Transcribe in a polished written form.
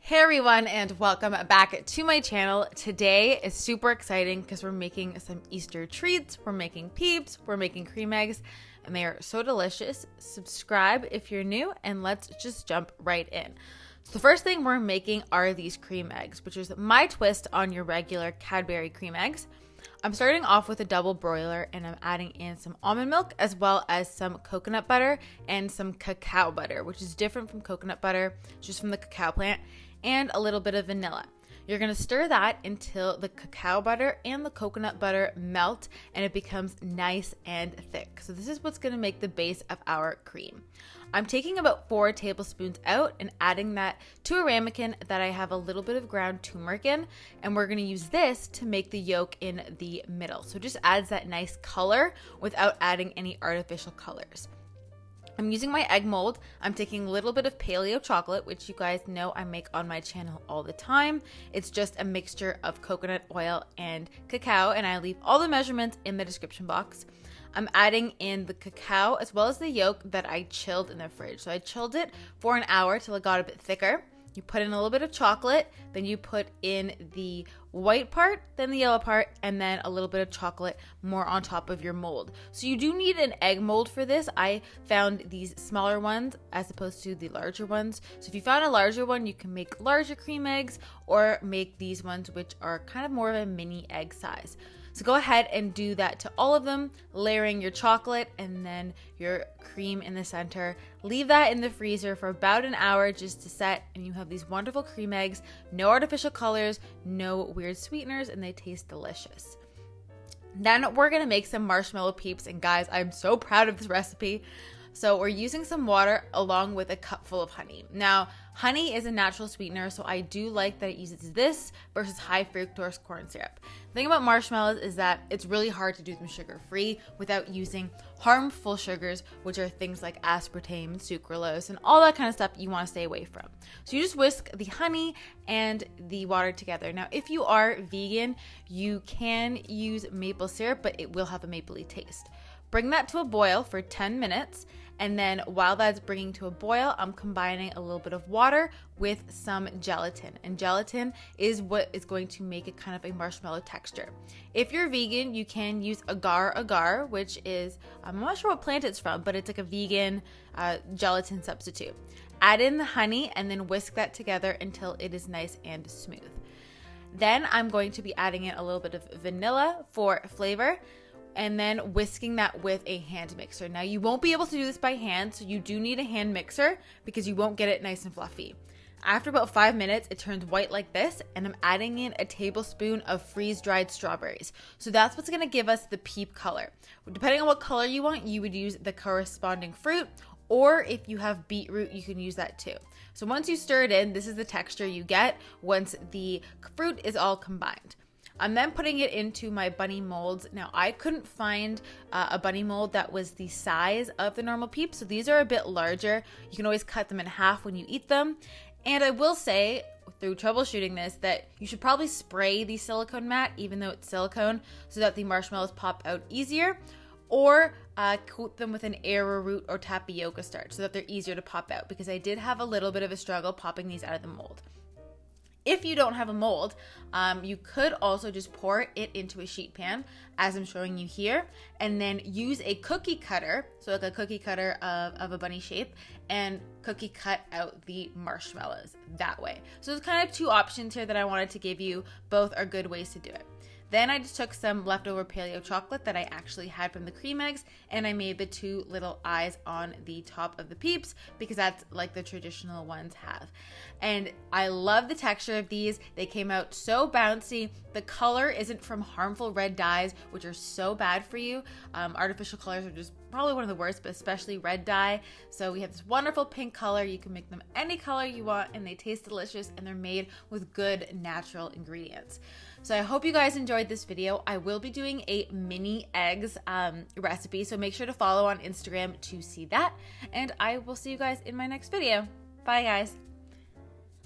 Hey everyone, and welcome back to my channel. Today is super exciting because we're making some Easter treats. We're making Peeps, we're making Creme Eggs, and they are so delicious. Subscribe if you're new, and let's just jump right in. So the first thing we're making are these Creme Eggs, which is my twist on your regular Cadbury Creme Eggs. I'm starting off with a double broiler, and I'm adding in some almond milk as well as some coconut butter and some cacao butter, which is different from coconut butter, just from the cacao plant, and a little bit of vanilla. You're going to stir that until the cacao butter and the coconut butter melt and it becomes nice and thick. So this is what's going to make the base of our cream. I'm taking about 4 tablespoons out and adding that to a ramekin that I have a little bit of ground turmeric in, and we're going to use this to make the yolk in the middle. So it just adds that nice color without adding any artificial colors. I'm using my egg mold. I'm taking a little bit of Paleo Chocolate, which you guys know I make on my channel all the time. It's just a mixture of coconut oil and cacao, and I leave all the measurements in the description box. I'm adding in the cacao as well as the yolk that I chilled in the fridge. So I chilled it for an hour till it got a bit thicker. You put in a little bit of chocolate, then you put in the white part, then the yellow part, and then a little bit of chocolate more on top of your mold. So you do need an egg mold for this. I found these smaller ones as opposed to the larger ones. So if you found a larger one, you can make larger cream eggs or make these ones which are kind of more of a mini egg size. So go ahead and do that to all of them, layering your chocolate and then your cream in the center. Leave that in the freezer for about an hour just to set, and you have these wonderful cream eggs, no artificial colors, no weird sweeteners, and they taste delicious. Then we're gonna make some marshmallow Peeps, and guys, I'm so proud of this recipe. So we're using some water along with a cup full of honey. Now, honey is a natural sweetener, so I do like that it uses this versus high fructose corn syrup. The thing about marshmallows is that it's really hard to do them sugar-free without using harmful sugars, which are things like aspartame, sucralose, and all that kind of stuff you want to stay away from. So you just whisk the honey and the water together. Now, if you are vegan, you can use maple syrup, but it will have a mapley taste. Bring that to a boil for 10 minutes, and then while that's bringing to a boil, I'm combining a little bit of water with some gelatin, and gelatin is what is going to make it kind of a marshmallow texture. If you're vegan, you can use agar, which is, I'm not sure what plant it's from, but it's like a vegan gelatin substitute. Add in the honey and then whisk that together until it is nice and smooth. Then I'm going to be adding in a little bit of vanilla for flavor, and then whisking that with a hand mixer. Now, you won't be able to do this by hand, so you do need a hand mixer because you won't get it nice and fluffy. After about 5 minutes, it turns white like this, and I'm adding in a tablespoon of freeze-dried strawberries. So that's what's gonna give us the Peep color. Depending on what color you want, you would use the corresponding fruit, or if you have beetroot, you can use that too. So once you stir it in, this is the texture you get once the fruit is all combined. I'm then putting it into my bunny molds. Now, I couldn't find a bunny mold that was the size of the normal Peeps, so these are a bit larger. You can always cut them in half when you eat them. And I will say, through troubleshooting this, that you should probably spray the silicone mat, even though it's silicone, so that the marshmallows pop out easier, or coat them with an arrowroot or tapioca starch so that they're easier to pop out, because I did have a little bit of a struggle popping these out of the mold. If you don't have a mold, you could also just pour it into a sheet pan, as I'm showing you here, and then use a cookie cutter, so like a cookie cutter of a bunny shape, and cookie cut out the marshmallows that way. So there's kind of 2 options here that I wanted to give you. Both are good ways to do it. Then I just took some leftover Paleo Chocolate that I actually had from the Creme Eggs, and I made the 2 little eyes on the top of the Peeps because that's like the traditional ones have. And I love the texture of these. They came out so bouncy. The color isn't from harmful red dyes, which are so bad for you. Artificial colors are just probably one of the worst, but especially red dye. So we have this wonderful pink color. You can make them any color you want, and they taste delicious, and they're made with good natural ingredients. So I hope you guys enjoyed this video. I will be doing a mini eggs recipe, so make sure to follow on Instagram to see that. And I will see you guys in my next video. Bye, guys.